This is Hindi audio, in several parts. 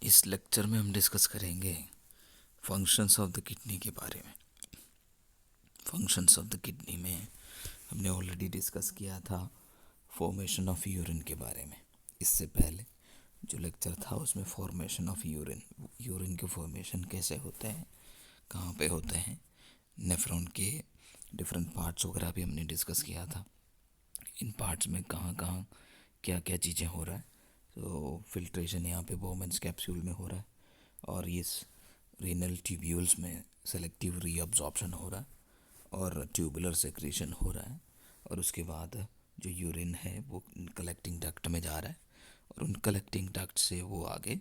इस लेक्चर में हम डिस्कस करेंगे फंक्शंस ऑफ द किडनी के बारे में। फंक्शंस ऑफ द किडनी में हमने ऑलरेडी डिस्कस किया था फॉर्मेशन ऑफ यूरिन के बारे में। इससे पहले जो लेक्चर था उसमें फॉर्मेशन ऑफ यूरिन, यूरिन के फॉर्मेशन कैसे होते हैं, कहाँ पे होते हैं, नेफ्रॉन के डिफरेंट पार्ट्स वगैरह भी हमने डिस्कस किया था। इन पार्ट्स में कहाँ कहाँ क्या क्या चीज़ें हो रहा है। तो फिल्ट्रेशन यहाँ पे बोमेंस कैप्सूल में हो रहा है और इस रीनल ट्यूब्यूल्स में सेलेक्टिव रीअब्जॉर्प्शन हो रहा है और ट्यूबुलर सेक्रेशन हो रहा है। और उसके बाद जो यूरिन है वो कलेक्टिंग डक्ट में जा रहा है और उन कलेक्टिंग डक्ट से वो आगे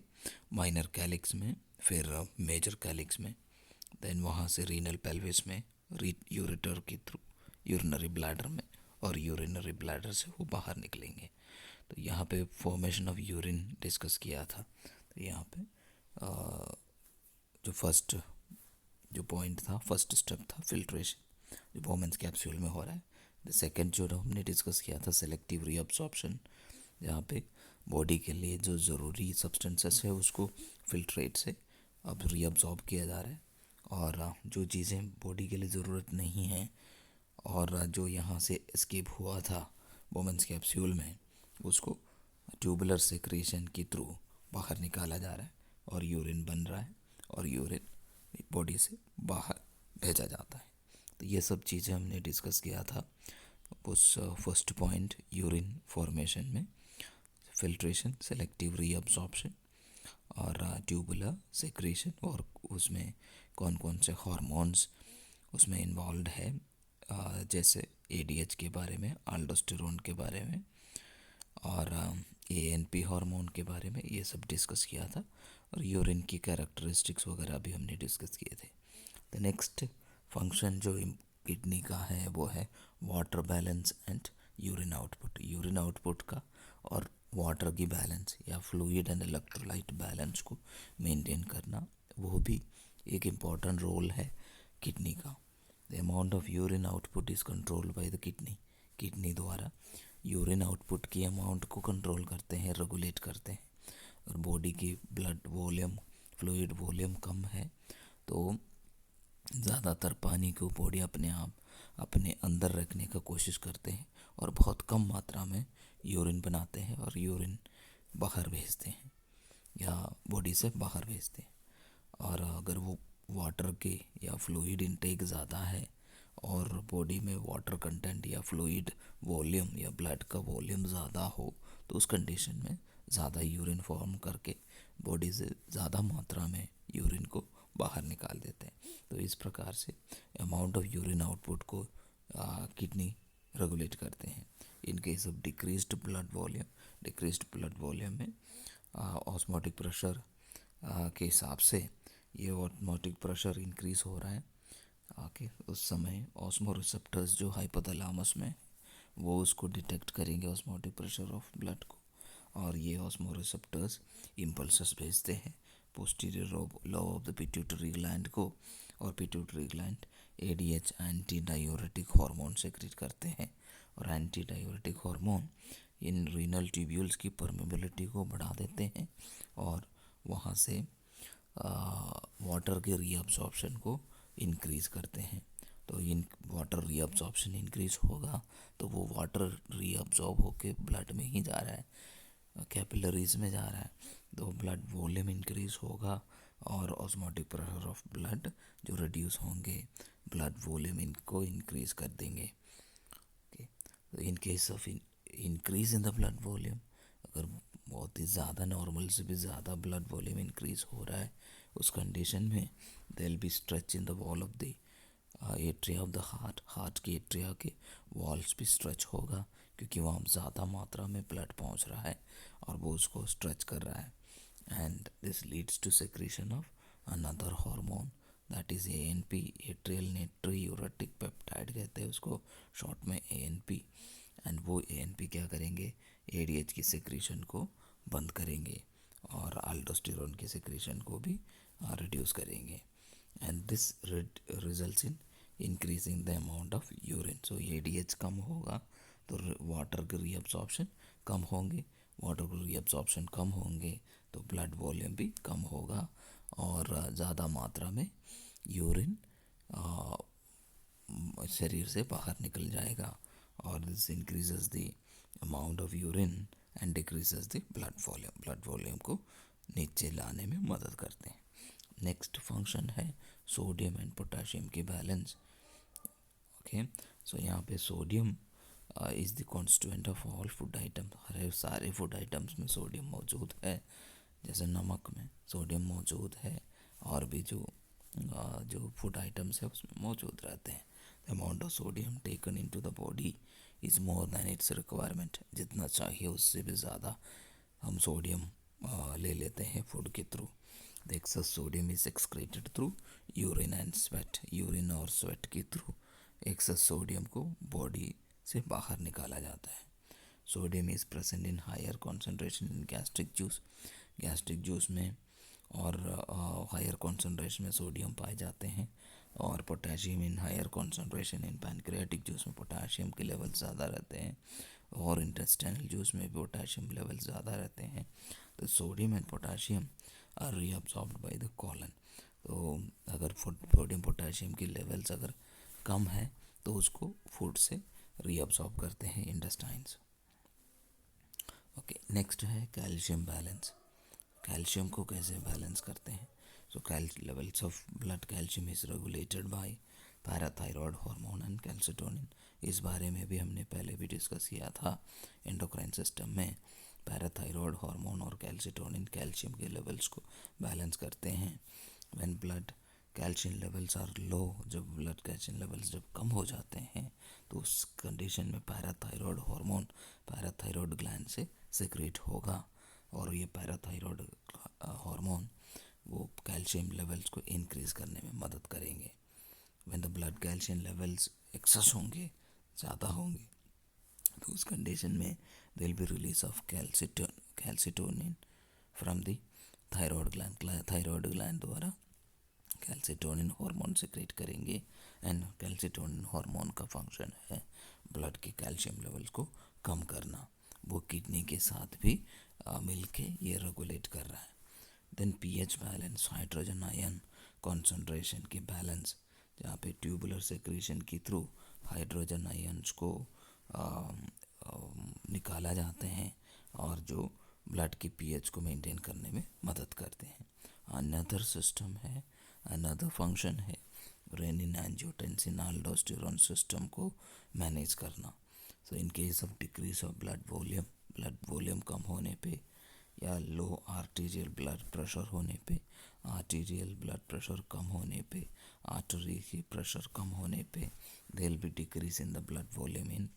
माइनर कैलिक्स में, फिर मेजर कैलिक्स में, देन वहाँ से रीनल पेल्विस में, यूरेटर के थ्रू यूरिनरी ब्लैडर में, और यूरिनरी ब्लैडर से वो बाहर निकलेंगे। तो यहाँ पे फॉर्मेशन ऑफ यूरिन डिस्कस किया था। तो यहाँ पे जो फर्स्ट जो पॉइंट था, फर्स्ट स्टेप था फिल्ट्रेशन, जो बोमेंस कैप्सूल में हो रहा है। द सेकेंड जो हमने डिस्कस किया था सेलेक्टिव रीअब्सॉर्प्शन, जहाँ पे बॉडी के लिए जो ज़रूरी सब्सटेंसेस है उसको फिल्ट्रेट से अब रीअब्सॉर्ब किया जा रहा है और जो चीज़ें बॉडी के लिए ज़रूरत नहीं है और जो यहाँ से एस्केप हुआ था बोमेंस कैप्सूल में, उसको ट्यूबुलर सेक्रेशन के थ्रू बाहर निकाला जा रहा है और यूरिन बन रहा है और यूरिन बॉडी से बाहर भेजा जाता है। तो ये सब चीज़ें हमने डिस्कस किया था उस फर्स्ट पॉइंट यूरिन फॉर्मेशन में, फिल्ट्रेशन, सेलेक्टिव रीअब्सॉर्प्शन और ट्यूबुलर सेक्रेशन, और उसमें कौन कौन से हार्मोन्स उसमें इन्वॉल्व है, जैसे एडीएच के बारे में, अल्डोस्टेरोन के बारे में और एएनपी हार्मोन के बारे में, ये सब डिस्कस किया था। और यूरिन की कैरेक्टरिस्टिक्स वगैरह भी हमने डिस्कस किए थे। द नेक्स्ट फंक्शन जो किडनी का है वो है water balance and urine output. Urine output का और वाटर की बैलेंस या फ्लूइड एंड इलेक्ट्रोलाइट बैलेंस को मेंटेन करना, वो भी एक इम्पॉर्टेंट रोल है किडनी का। The amount of urine output is controlled by the kidney. Kidney द्वारा यूरिन आउटपुट की अमाउंट को कंट्रोल करते हैं, रेगुलेट करते हैं। और बॉडी की ब्लड वॉल्यूम, फ्लूइड वॉल्यूम कम है तो ज़्यादातर पानी को बॉडी अपने आप अपने अंदर रखने का कोशिश करते हैं और बहुत कम मात्रा में यूरिन बनाते हैं और यूरिन बाहर भेजते हैं या बॉडी से बाहर भेजते हैं। और अगर वो वाटर के या फ्लूइड इनटेक ज़्यादा है और बॉडी में वाटर कंटेंट या फ्लूइड वॉल्यूम या ब्लड का वॉल्यूम ज़्यादा हो, तो उस कंडीशन में ज़्यादा यूरिन फॉर्म करके बॉडी से ज़्यादा मात्रा में यूरिन को बाहर निकाल देते हैं। तो इस प्रकार से अमाउंट ऑफ यूरिन आउटपुट को किडनी रेगुलेट करते हैं। इन case of decreased blood volume, decreased blood volume में ऑस्मोटिक प्रेशर के हिसाब से ये ऑस्मोटिक प्रेशर इंक्रीज हो रहा है आके, उस समय ऑस्मो रिसेप्टर्स जो हाइपोथैलेमस में, वो उसको डिटेक्ट करेंगे ऑस्मोटिक प्रेशर ऑफ ब्लड को, और ये ऑस्मो रिसेप्टर्स इम्पल्सेस भेजते हैं posterior lobe of the pituitary gland को, और pituitary gland ADH anti diuretic hormone secret करते हैं। और एंटी डायूरेटिक हार्मोन इन रीनल ट्यूब्यूल्स की परमेबिलिटी को बढ़ा देते हैं और वहाँ से वाटर के रीअब्जॉर्प्शन को इंक्रीज़ करते हैं। तो इन वाटर रीअब्जॉर्प्शन इंक्रीज़ होगा तो वो वाटर रीअब्जॉर्ब होके ब्लड में ही जा रहा है, कैपिलरीज में जा रहा है, तो ब्लड वॉल्यूम इंक्रीज़ होगा और ऑस्मोटिक प्रेशर ऑफ ब्लड जो रिड्यूस होंगे, ब्लड वॉल्यूम इनको इंक्रीज़ कर देंगे। ओके, तो इन case of increase in the blood volume, अगर बहुत ही ज़्यादा नॉर्मल से भी ज़्यादा ब्लड वॉल्यूम इंक्रीज हो रहा है, उस कंडीशन में there will be stretch in the wall of the atria of the heart. Heart के एट्रिया के वॉल्स भी स्ट्रेच होगा क्योंकि वहाँ ज़्यादा मात्रा में ब्लड पहुँच रहा है और वो उसको स्ट्रेच कर रहा है। And this leads to secretion of another hormone that is ANP, atrial natriuretic peptide कहते हैं उसको शॉर्ट में, एएनपी। एंड वो एएनपी क्या करेंगे, एडीएच की सेक्रेशन को बंद करेंगे और अल्डोस्टेरोन की सेक्रेशन को भी रिड्यूस करेंगे। And this results in increasing the amount of urine. So ADH कम होगा तो वाटर के रीअब्जॉर्प्शन कम होंगे वाटर को रीअब्जॉर्प्शन कम होंगे तो ब्लड वॉल्यूम भी कम होगा और ज़्यादा मात्रा में यूरिन शरीर से बाहर निकल जाएगा और this increases the amount of urine and decreases the blood volume को नीचे लाने में मदद करते हैं। नेक्स्ट फंक्शन है सोडियम एंड पोटाशियम की बैलेंस। ओके, सो यहाँ पे sodium is the constituent of all food item. हर सारे फूड आइटम्स में सोडियम मौजूद है, जैसे नमक में सोडियम मौजूद है और भी जो फूड आइटम्स है उसमें मौजूद रहते हैं। The amount of sodium taken into the body is more than it's requirement. जितना चाहिए उससे भी ज़्यादा हम सोडियम ले लेते हैं फूड के through. The excess sodium is excreted through urine and sweat. Urine और स्वेट के थ्रू एक्सेस सोडियम को बॉडी से बाहर निकाला जाता है। Sodium is present in higher concentration in gastric juice में और हायर कॉन्सेंट्रेशन में सोडियम पाए जाते हैं। और potassium in higher concentration in pancreatic juice में पोटेशियम के लेवल ज़्यादा रहते हैं और इंटेस्टाइनल जूस में भी पोटेशियम लेवल ज़्यादा रहते हैं। तो sodium and potassium are reabsorbed by the colon. तो अगर सोडियम पोटेशियम की लेवल्स अगर कम है तो उसको फूड से रीअब्सॉर्ब करते हैं इंटेस्टाइन्स। ओके, नेक्स्ट है कैल्शियम बैलेंस। कैल्शियम को कैसे बैलेंस करते हैं? So levels of blood calcium is regulated by parathyroid hormone and calcitonin. इस बारे में भी हमने पहले भी डिस्कस किया था। एंडोक्राइन सिस्टम में पैराथायरॉयड हार्मोन और कैल्सिटोनिन कैल्शियम के लेवल्स को बैलेंस करते हैं। When blood calcium levels are low, जब ब्लड कैल्शियम लेवल्स जब कम हो जाते हैं तो उस कंडीशन में पैराथायरॉयड हार्मोन पैराथायरॉयड ग्लैंड से सिक्रेट होगा और ये पैराथायरॉयड हार्मोन वो कैल्शियम लेवल्स को इंक्रीज करने में मदद करेंगे। When the blood calcium levels excess होंगे, ज़्यादा होंगे, तो उस कंडीशन में there will be release of calcitonin from the thyroid gland द्वारा कैल्सिटोनिन हार्मोन सिक्रेट करेंगे। एंड कैल्सिटोनिन हार्मोन का फंक्शन है ब्लड के कैल्शियम लेवल्स को कम करना। वो किडनी के साथ भी मिलके ये रेगुलेट कर रहा है। Then pH balance, hydrogen ion concentration की बैलेंस, जहाँ पे ट्यूबुलर सेक्रेशन के थ्रू हाइड्रोजन आयन्स को निकाला जाते हैं और जो ब्लड की पीएच को मेंटेन करने में मदद करते हैं। अनदर सिस्टम है, अनदर फंक्शन है रेनिन एंजियोटेंसिन अल्डोस्टेरोन सिस्टम को मैनेज करना। So in case of decrease of blood volume कम होने पे या लो आर्टीरियल ब्लड प्रेशर होने पे, आर्टीरियल ब्लड प्रेशर कम होने पे, आर्टरी की प्रेशर कम होने पे there will be decrease in the blood volume in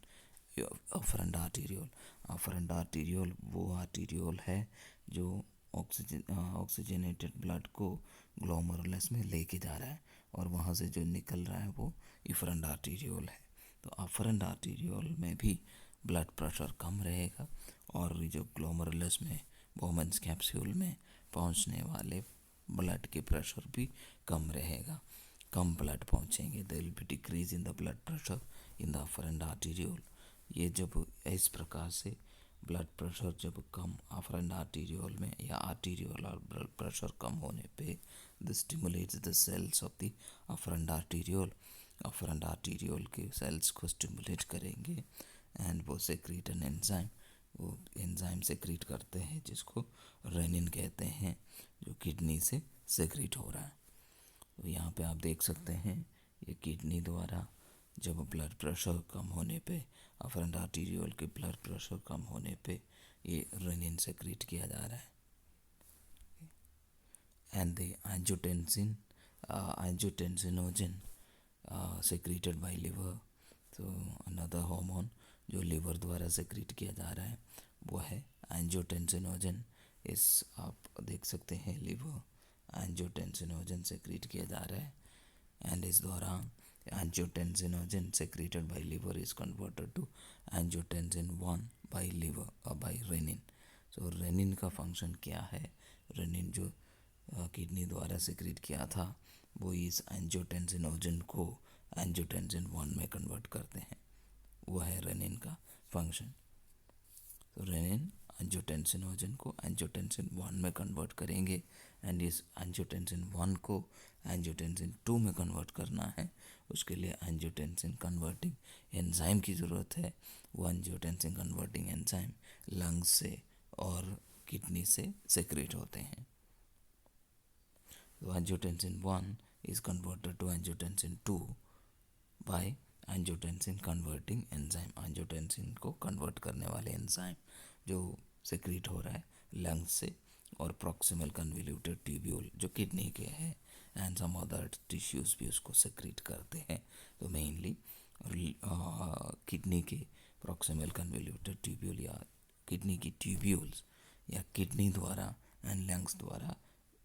afferent arteriole. Afferent arteriole वो आर्टीरियोल है जो ऑक्सीजनेटेड ब्लड को ग्लोमेरुलस में लेके जा रहा है और वहाँ से जो निकल रहा है वो इफरेंट आर्टीरियोल है। तो अफरेंट आर्टीरियोल में भी ब्लड प्रेशर कम रहेगा और जो ग्लोमेरुलस में बोमेन्स कैप्सूल में पहुँचने वाले ब्लड के प्रेशर भी कम रहेगा, कम ब्लड पहुँचेंगे। There will be decrease in the blood pressure in the afferent arteriole. ये जब इस प्रकार से ब्लड प्रेशर जब कम अफरेंट आर्टीरियोल में या आर्टीरियोल और ब्लड प्रेशर कम होने पे this stimulates the cells of the afferent arteriole. Afferent arteriole के सेल्स को स्टिमुलेट करेंगे एंड वो सेक्रीट एन एंजाइम, वो एंजाइम सेक्रीट करते हैं जिसको रेनिन कहते हैं, जो किडनी से सेक्रीट हो रहा है। तो यहाँ पे आप देख सकते हैं ये किडनी द्वारा जब ब्लड प्रेशर कम होने पे, अफरेंट आर्टीरियोल के ब्लड प्रेशर कम होने पे ये रेनिन सेक्रीट किया जा रहा है। And the angiotensinogen secreted bye liver. तो अनदर हार्मोन जो लिवर द्वारा सेक्रीट किया जा रहा है वो है एंजियोटेंसिनोजन। इस आप देख सकते हैं लिवर एंजियोटेंसिनोजन सेक्रीट किया जा रहा है एंड इस दौरान angiotensinogen secreted by liver is converted to angiotensin 1 by liver और बाय रेनिन। सो रेनिन का फंक्शन क्या है? रेनिन जो किडनी द्वारा सेक्रेट किया था वो इस एंजियोटेंसिनोजन को एंजियोटेंसिन 1 में कन्वर्ट करते हैं, वो है रेनिन का फंक्शन। तो रेनिन एंजियोटेंसिनोजन को एंजियोटेंसिन 1 में कन्वर्ट करेंगे एंड इस एंजियोटेंसिन 1 को एंजियोटेंसिन 2 में कन्वर्ट करना है। उसके लिए एंजियोटेंसिन कन्वर्टिंग एंजाइम की ज़रूरत है। वो एंजियोटेंसिन कन्वर्टिंग एंजाइम लंग्स से और किडनी से सेक्रेट होते हैं। तो angiotensin 1 is converted to angiotensin 2 by angiotensin converting enzyme। angiotensin को कन्वर्ट करने वाले एंजाइम जो सेक्रेट हो रहा है लंग्स से और प्रॉक्सिमल कन्वोल्यूटेड ट्यूब्यूल जो किडनी के हैं एंड सम अदर टिश्यूज भी उसको सेक्रेट करते हैं। तो मेनली किडनी के प्रॉक्सिमल कन्वोल्यूटेड ट्यूब्यूल या किडनी की ट्यूब्यूल्स या किडनी द्वारा एंड लंग्स द्वारा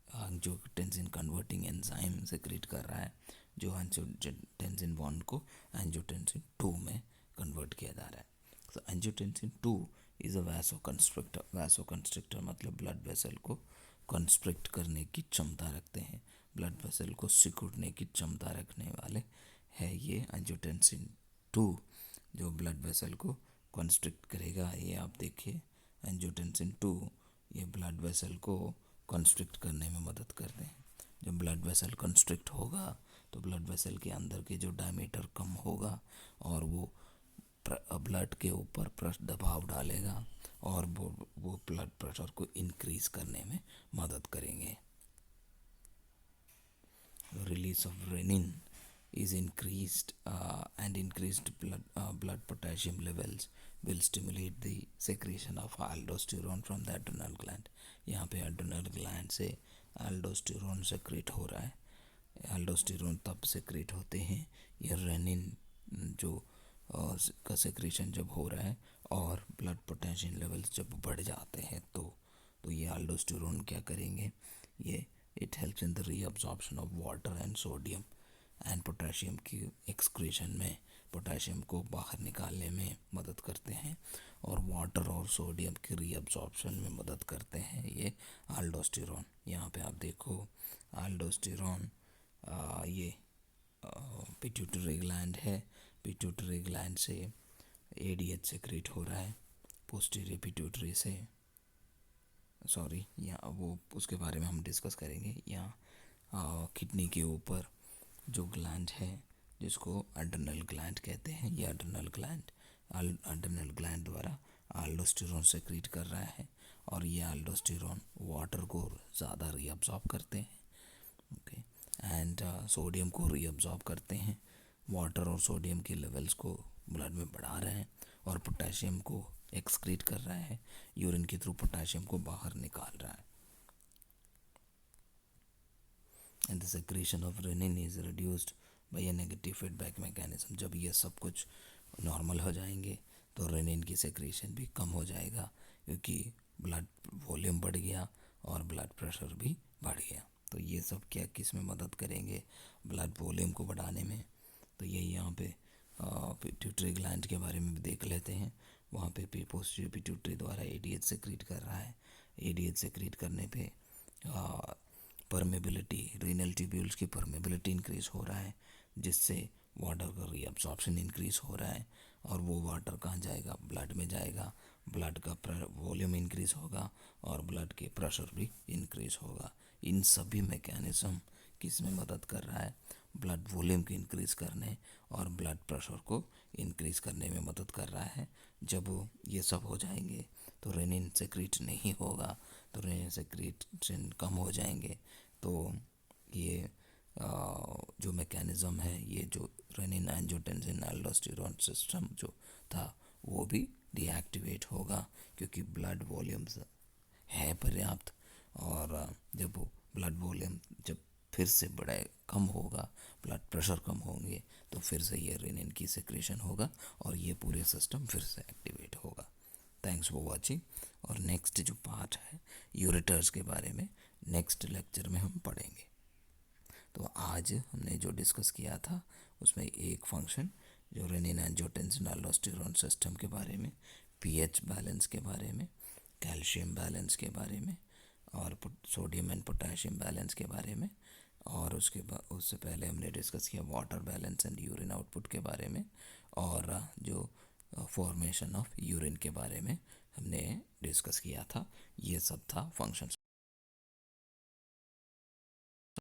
एंजियोटेंसिन कन्वर्टिंग एंजाइम सेक्रेट कर रहा है जो एंजियोटेंसिन 1 को एंजियोटेंसिन 2 में कन्वर्ट किया जा रहा है। तो एंजियोटेंसिन 2 इज़ अ वैसोकंस्ट्रिक्टर। वैसोकंस्ट्रिक्टर मतलब ब्लड वेसल को कंस्ट्रिक्ट करने की क्षमता रखते हैं, ब्लड वेसल को सिकुड़ने की क्षमता रखने वाले है ये एंजियोटेंसिन 2 जो ब्लड वेसल को कंस्ट्रिक्ट करेगा। ये आप देखिए एंजियोटेंसिन 2 ये ब्लड वेसल को कंस्ट्रिक्ट करने में मदद करते हैं। जब ब्लड वेसल कंस्ट्रिक्ट होगा तो ब्लड वेसल के अंदर के जो डायमीटर कम होगा और वो ब्लड के ऊपर दबाव डालेगा और वो ब्लड प्रेशर को इंक्रीज करने में मदद करेंगे। Release of renin is increased and increased blood potassium levels will stimulate the secretion of aldosterone from the adrenal gland। यहाँ पे adrenal gland से aldosterone secrete हो रहा है। aldosterone तब secrete होते हैं ये रेनिन जो का secretion जब हो रहा है और blood potassium levels जब बढ़ जाते हैं तो ये aldosterone क्या करेंगे, ये it helps in the reabsorption of water and sodium and potassium की एक्सक्रीशन में पोटेशियम को बाहर निकालने में मदद करते हैं और वाटर और सोडियम की रीअब्जॉर्प्शन में मदद करते हैं ये एल्डोस्टेरोन। यहाँ पे आप देखो एल्डोस्टेरोन ये पिट्यूटरी ग्लैंड है, पिट्यूटरी ग्लैंड से एडीएच सेक्रेट हो रहा है पोस्टीरियर पिट्यूटरी से, सॉरी यहाँ वो उसके बारे में हम डिस्कस करेंगे। यहाँ किडनी के ऊपर जो ग्लैंड है जिसको अड्रेनल ग्लैंड कहते हैं, ये अड्रेनल ग्लैंड द्वारा एल्डोस्टेरोन सेक्रेट कर रहा है और ये एल्डोस्टेरोन वाटर को ज़्यादा रीअब्जॉर्ब करते हैं, ओके, एंड सोडियम को रीअब्जॉर्ब करते हैं। वाटर और सोडियम के लेवल्स को ब्लड में बढ़ा रहे हैं और पोटेशियम को एक्सक्रीट कर रहा है, यूरिन के थ्रू पोटेशियम को बाहर निकाल रहा है। and the secretion of renin is reduced by a negative feedback mechanism। जब ये सब कुछ नॉर्मल हो जाएंगे तो रेनिन की सेक्रेशन भी कम हो जाएगा क्योंकि ब्लड वॉल्यूम बढ़ गया और ब्लड प्रेशर भी बढ़ गया। तो ये सब क्या किस में मदद करेंगे, ब्लड वॉल्यूम को बढ़ाने में। तो ये यहाँ पे पिट्यूटरी ग्लैंड के बारे में भी देख लेते हैं। वहाँ पे पोस्टीरियर पिट्यूटरी द्वारा एडीएच सेक्रेट कर रहा है। एडीएच सेक्रेट करने पे परमेबिलिटी, रीनल ट्यूब्यूल्स की परमेबिलिटी इंक्रीज हो रहा है जिससे वाटर का रीअब्जॉर्प्शन इंक्रीज हो रहा है और वो वाटर कहाँ जाएगा, ब्लड में जाएगा, ब्लड का वॉल्यूम इंक्रीज होगा और ब्लड के प्रेशर भी इंक्रीज होगा। इन सभी मैकेनिज्म किस में मदद कर रहा है, ब्लड वॉल्यूम को इंक्रीज करने और ब्लड प्रेशर को इंक्रीज करने में मदद कर रहा है। जब ये सब हो जाएंगे तो रेनिन सेक्रेट नहीं होगा, तो रेनिन सेक्रेशन कम हो जाएंगे तो ये जो मैकेनिज़्म है, ये जो रेनिन एंजियोटेंसिन एल्डोस्टेरोन सिस्टम जो था वो भी डीएक्टिवेट होगा क्योंकि ब्लड वॉल्यूम्स है पर्याप्त और जब वो ब्लड वॉल्यूम जब फिर से कम होगा, ब्लड प्रेशर कम होंगे तो फिर से ये रेनिन की सेक्रेशन होगा और ये पूरे सिस्टम फिर से एक्टिवेट होगा। Thanks for watching. और नेक्स्ट जो पार्ट है यूरेटर्स के बारे में नेक्स्ट लेक्चर में हम पढ़ेंगे। तो आज हमने जो डिस्कस किया था उसमें एक फंक्शन जो रेनिन एंजियोटेंसिन एल्डोस्टेरोन सिस्टम के बारे में, पीएच बैलेंस के बारे में, कैल्शियम बैलेंस के बारे में और सोडियम एंड पोटेशियम बैलेंस के बारे में, और उससे पहले हमने डिस्कस किया water balance and urine output के बारे में और जो फॉर्मेशन ऑफ यूरिन के बारे में हमने डिस्कस किया था। ये सब था फंक्शंस